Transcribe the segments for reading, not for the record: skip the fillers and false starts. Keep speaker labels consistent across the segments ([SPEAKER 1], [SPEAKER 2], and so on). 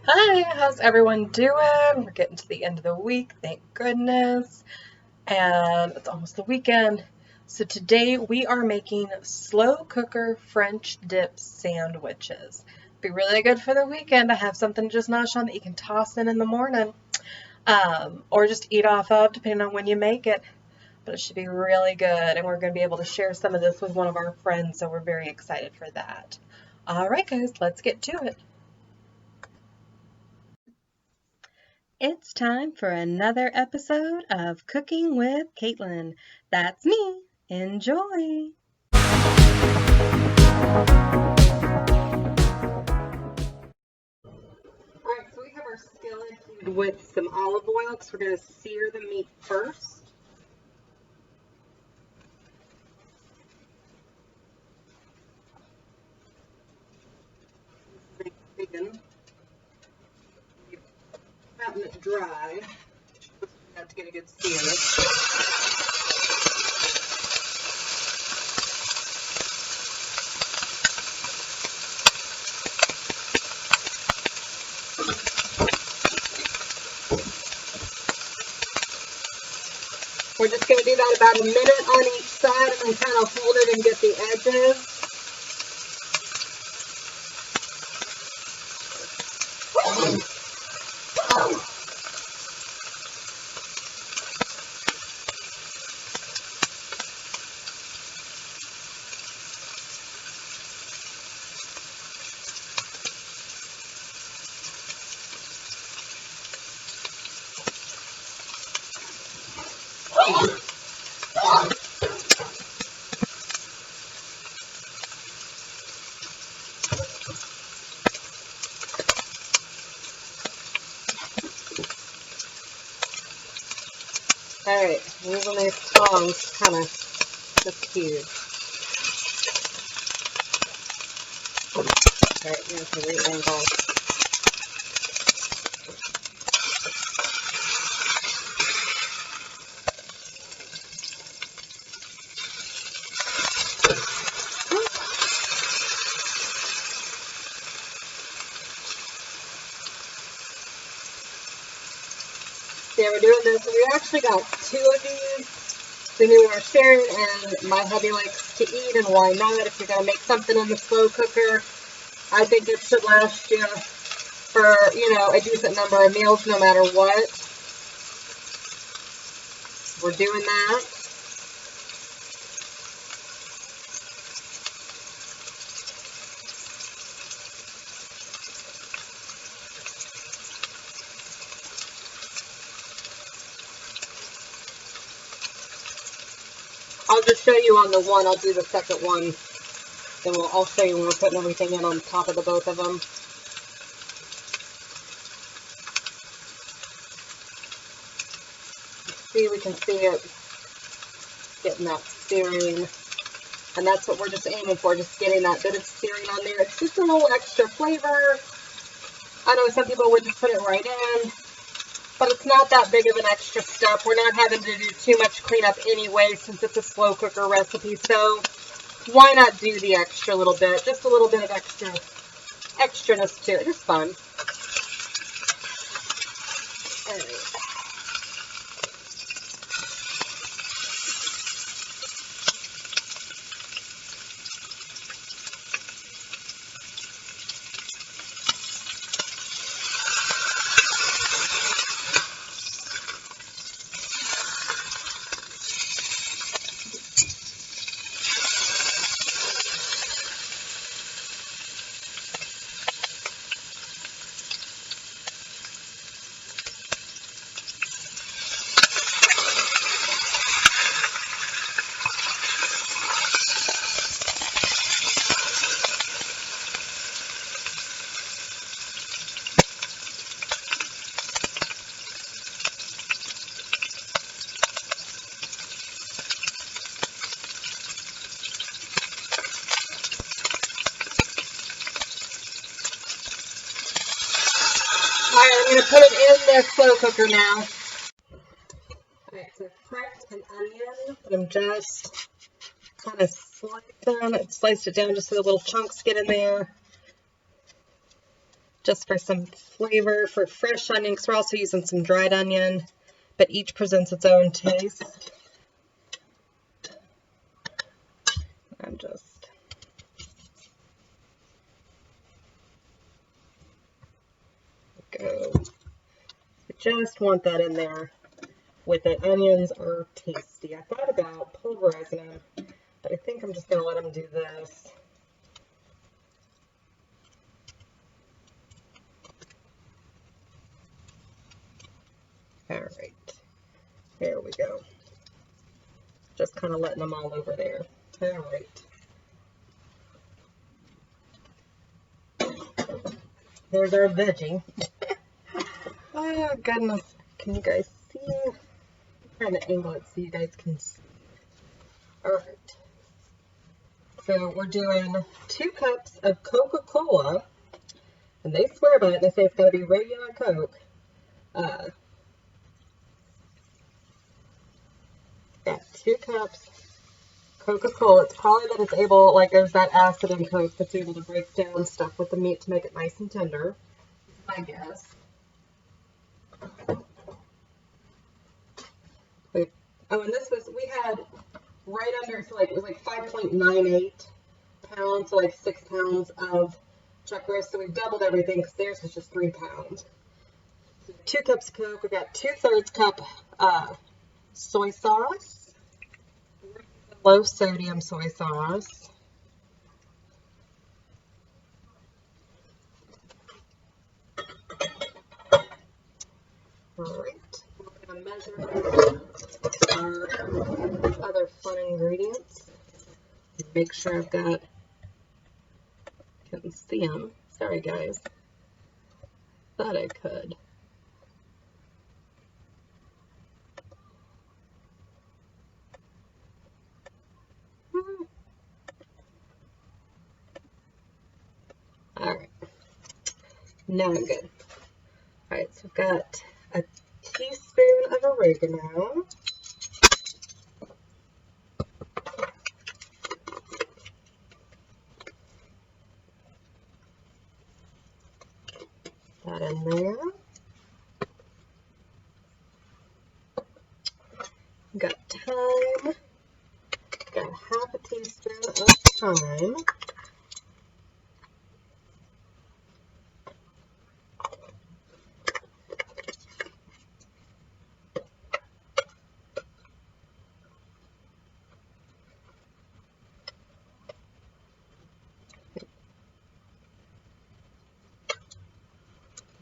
[SPEAKER 1] Hi, how's everyone doing? We're getting to the end of the week, thank goodness. And it's almost the weekend. So today we are making slow cooker French dip sandwiches. Be really good for the weekend to have something to just nosh on that you can toss in the morning. Or just eat off of, depending on when you make it. But it should be really good, and we're going to be able to share some of this with one of our friends, so we're very excited for that. All right, guys, let's get to it. It's time for another episode of Cooking with Kaitlin. That's me. Enjoy. Alright, so we have our skillet heated with some olive oil because we're going to sear the meat first. Bacon. Patting it dry. We have to get a good sear. We're just going to do that about a minute on each side and then kind of hold it and get the edges. Alright, using these tongs kind of just huge. Alright, here's the right angle. Yeah, we're doing this. We actually got 2 of these. We knew we were sharing, and my hubby likes to eat, and why not? If you're going to make something in the slow cooker, I think it should last you for, a decent number of meals no matter what. We're doing that. I'll just show you on the one. I'll do the second one. Then I'll show you when we're putting everything in on top of the both of them. See, we can see it getting that searing. And that's what we're just aiming for, just getting that bit of searing on there. It's just a little extra flavor. I know some people would just put it right in, but it's not that big of an extra step. We're not having to do too much cleanup anyway since it's a slow cooker recipe. So why not do the extra little bit? Just a little bit of extraness to it. It's fun. All right. Alright, I'm going to put it in the slow cooker now. Alright, so I've cracked an onion, but I'm just kind of sliced it down just so the little chunks get in there. just for some flavor for fresh onion, because we're also using some dried onion, but each presents its own taste. I'm just go. I just want that in there with it. Onions are tasty. I thought about pulverizing them, but I think I'm just going to let them do this. All right, there we go. Just kind of letting them all over there. All right. There's our veggie. Oh goodness, can you guys see? I'm trying to angle it so you guys can see. All right. So we're doing 2 cups of Coca-Cola, and they swear by it. They say it's got to be regular Coke. Got 2 cups Coca-Cola. It's probably that it's able, like there's that acid in Coke that's able to break down stuff with the meat to make it nice and tender, I guess. Oh, and this was, we had right under, so like it was like 5.98 pounds, so like 6 pounds of chuck roast. So we doubled everything because theirs was just 3 pounds. So 2 cups of Coke. We got 2/3 cup soy sauce, low sodium soy sauce. All right, we're going to measure our other fun ingredients. Make sure I've got, couldn't see them. Sorry guys. Thought I could. All right. Now I'm good. All right, so we've got a teaspoon of oregano. That in there. Got thyme. Got 1/2 teaspoon of thyme.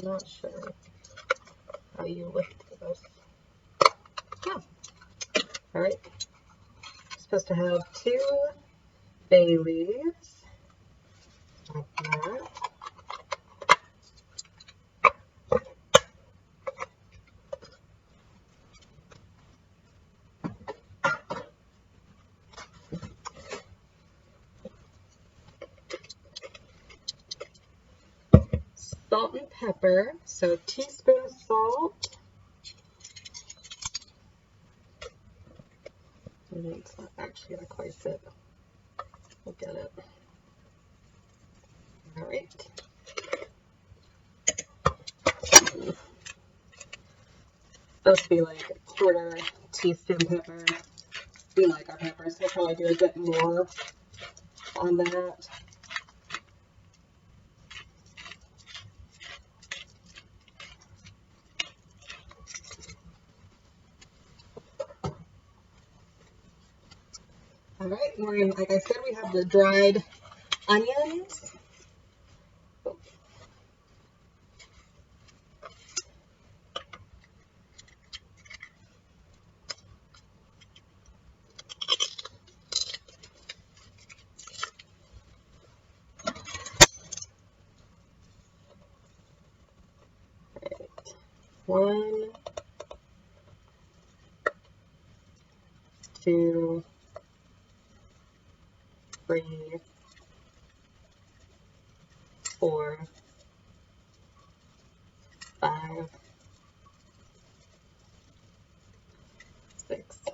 [SPEAKER 1] I'm not sure how you lift this. Oh. All right. Supposed to have 2 bay leaves, like that. Salt and pepper, so a teaspoon of salt. It's not actually going to quite fit. We'll get it. All right. Supposed to be like a 1/4 teaspoon pepper. We like our peppers, so we'll probably do a bit more on that. All right, we're gonna, like I said, we have the dried onions. One, 2, 3, 4, 5, 6. So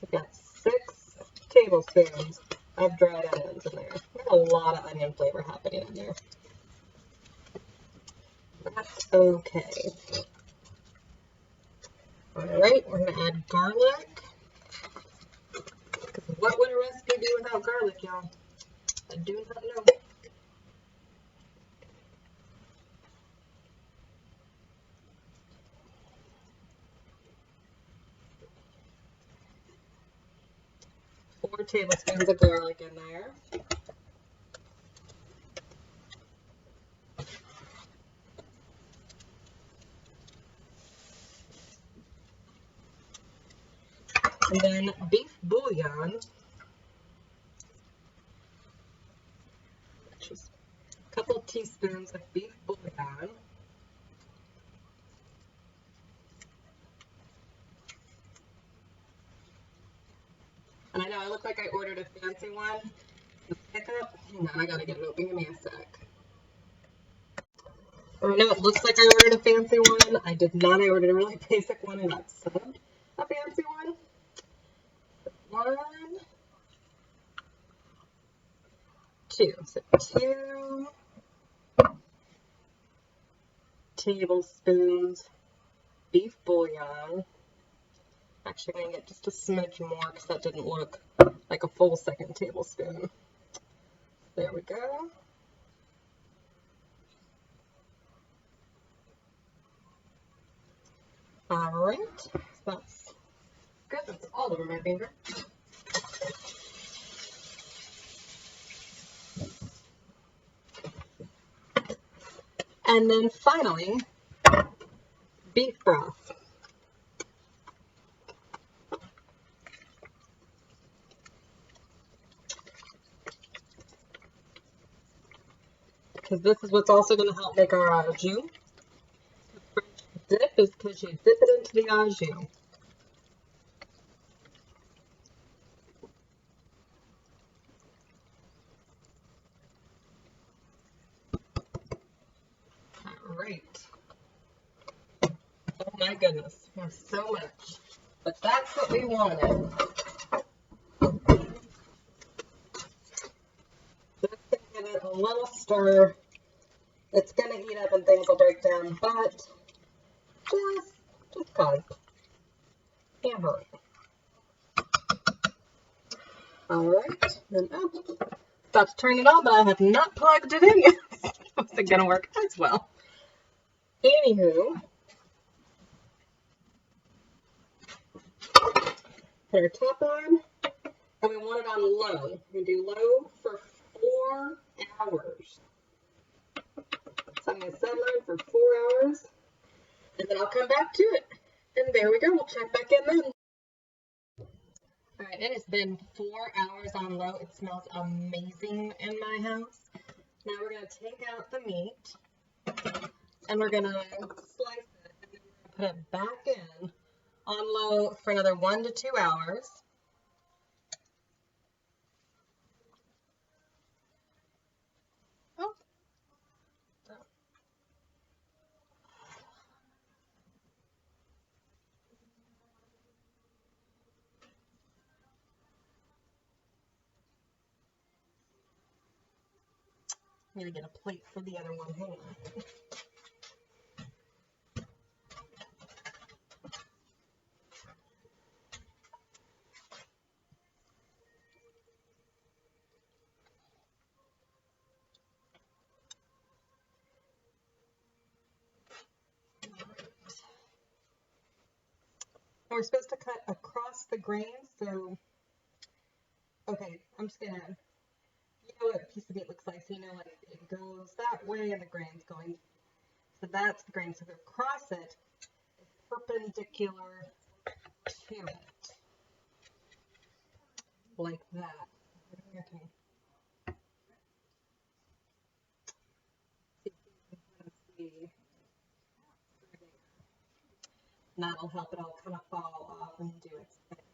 [SPEAKER 1] we've got 6 tablespoons of dried onions in there. There's a lot of onion flavor happening in there. That's okay. Alright, we're going to add garlic. Because what would a recipe be without garlic, y'all? I do not know. Four tablespoons of garlic in there. And then beef bouillon, which is a couple teaspoons of beef bouillon. And I know I look like I ordered a fancy one. The pickup, hang on, I gotta get it open. Give me a sec. I know it looks like I ordered a fancy one. I did not. I ordered a really basic one and got subbed a fancy one. 1, 2. So 2 tablespoons beef bouillon. Actually, I'm going to get just a smidge more because that didn't look like a full second tablespoon. There we go. All right, so that's good. That's all over my finger. And then finally, beef broth. Because this is what's also going to help make our au jus. The French dip is because you dip it into the au jus. All right. Oh my goodness, there's so much. But that's what we wanted. Just to give it a little stir. It's going to heat up and things will break down, but just cause. Can't hurt. Alright, then about to turn it on, but I have not plugged it in yet. How's it going to work as well? Anywho, put our top on, and we want it on low. We're going to do low for 4 hours. So I'm going to set mine for 4 hours, and then I'll come back to it. And there we go. We'll check back in then. All right, it has been 4 hours on low. It smells amazing in my house. Now we're going to take out the meat, and we're going to slice it, and then we're going to put it back in on low for another 1 to 2 hours. Oh. I'm going to get a plate for the other one. Hang on. We're supposed to cut across the grain, so, okay, I'm just going to, you know what a piece of meat looks like, so you know, like, it goes that way and the grain's going, so that's the grain, so across it, it's perpendicular to it, like that. Okay. See, and that'll help it all kind of fall off and do its thing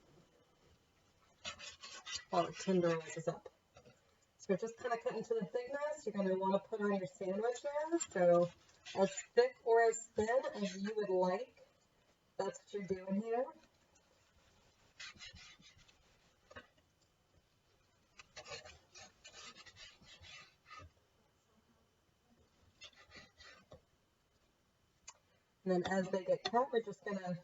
[SPEAKER 1] while it tenderizes up. So we're just kind of cutting to the thickness. You're going to want to put on your sandwich there. So as thick or as thin as you would like. That's what you're doing here. And then as they get cut, we're just going to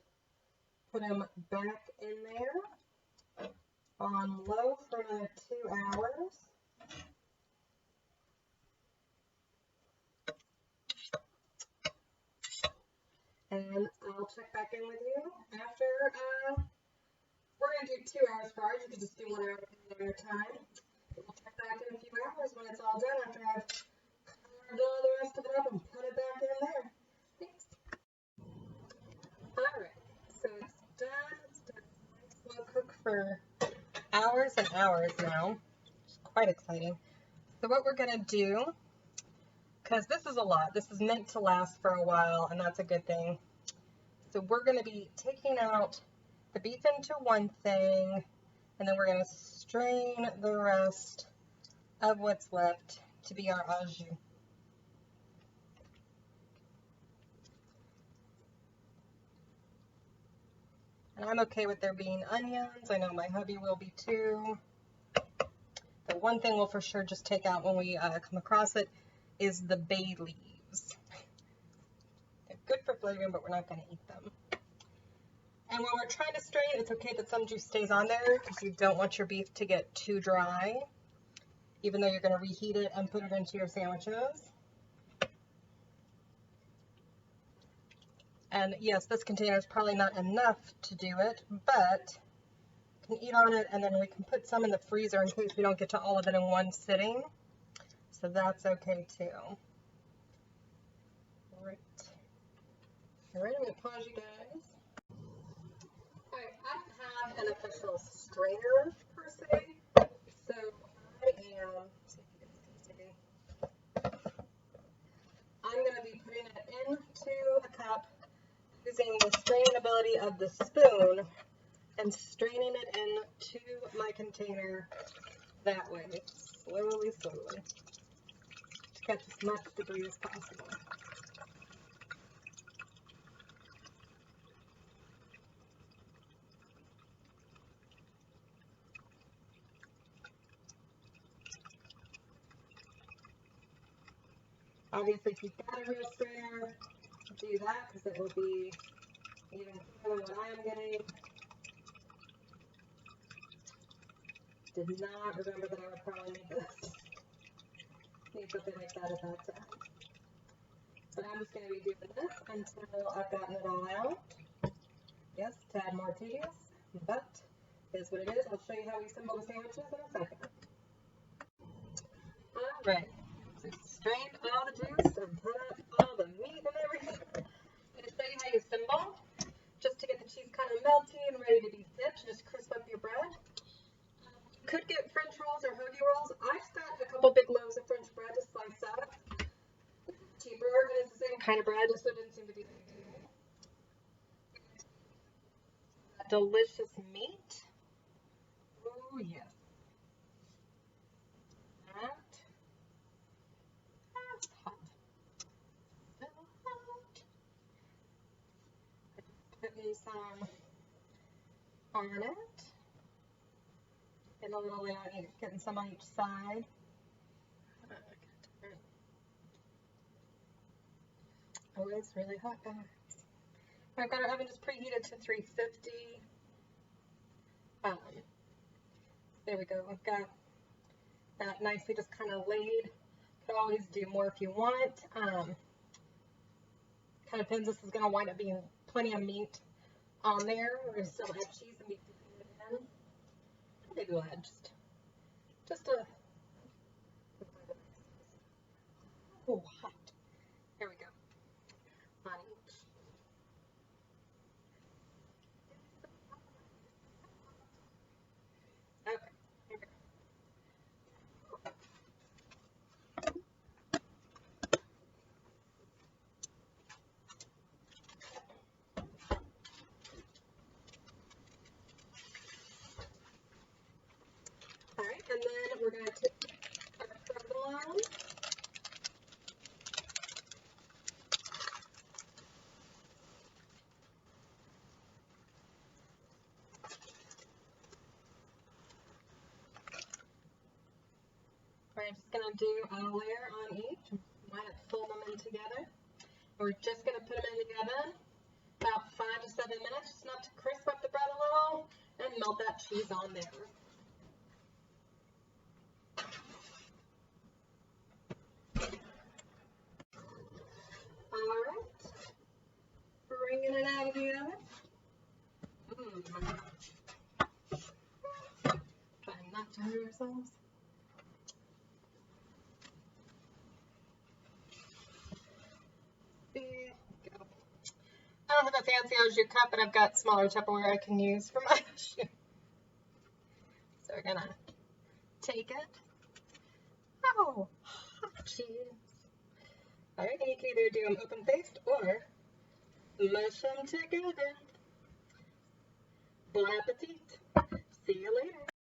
[SPEAKER 1] put them back in there on low for another 2 hours. And I'll check back in with you after, we're going to do 2 hours for ours. You can just do 1 hour at a time. We'll check back in a few hours when it's all done after I've carved all the rest of it up and put it back in there. Thanks. Alright, so it's done. It's done. Slow cook for hours and hours now. It's quite exciting. So what we're going to do, because this is a lot, this is meant to last for a while, and that's a good thing. So we're going to be taking out the beef into one thing, and then we're going to strain the rest of what's left to be our au jus. And I'm okay with there being onions. I know my hubby will be too. The one thing we'll for sure just take out when we come across it is the bay leaves. They're good for flavoring, but we're not going to eat them. And when we're trying to strain, it's okay that some juice stays on there because you don't want your beef to get too dry, even though you're going to reheat it and put it into your sandwiches. And yes, this container is probably not enough to do it, but you can eat on it, and then we can put some in the freezer in case we don't get to all of it in one sitting. So that's okay too. Right. All right, I'm going to pause you guys. All right, I don't have an official strainer per se, so I am, see if you guys can see, I'm going to be putting it into a cup using the straining ability of the spoon and straining it into my container that way, slowly, slowly, to catch as much debris as possible. Obviously, if you've got a real strainer, do that because it will be even cleaner than what I'm getting. Did not remember that I would probably need this. Need something like that at that time. But I'm just going to be doing this until I've gotten it all out. Yes, a tad more tedious, but it is what it is. I'll show you how we assemble the sandwiches in a second. Alright, so strained all the juice and put up all the meat and everything. I'm going to show you how you assemble, just to get the cheese kind of melty and ready to be dipped. Just crisp up your bread. You could get French rolls or hoagie rolls. I just got a couple big loaves of French bread to slice up. Cheaper, and it's the same kind of bread, just so it didn't seem to be that good. Delicious meat. Oh yes. That's hot. Still hot. Putting some on it. Getting a little bit on each, getting some on each side. Oh, it's really hot, guys. I've got our oven just preheated to 350. There we go. We've got that nicely just kind of laid. Could always do more if you want. Kind of depends. This is going to wind up being plenty of meat on there. We're going to still add cheese and be dipping it in. Maybe we'll add just a. Oh, hot. There we go. On each. Okay. Here we go. All right, and then we're going to take our provolone. We're just going to do a layer on each. Might have fold them in together. We're just going to put them in the oven about 5 to 7 minutes, just enough to crisp up the bread a little and melt that cheese on there. Alright, bringing it out of the oven. Trying not to hurt ourselves. There we go. I don't have a fancy au jus cup, but I've got smaller Tupperware I can use for my au jus. So we're gonna take it. Oh, cheese. Alright, you can either do them open faced or mush them together. Bon appetit. See you later.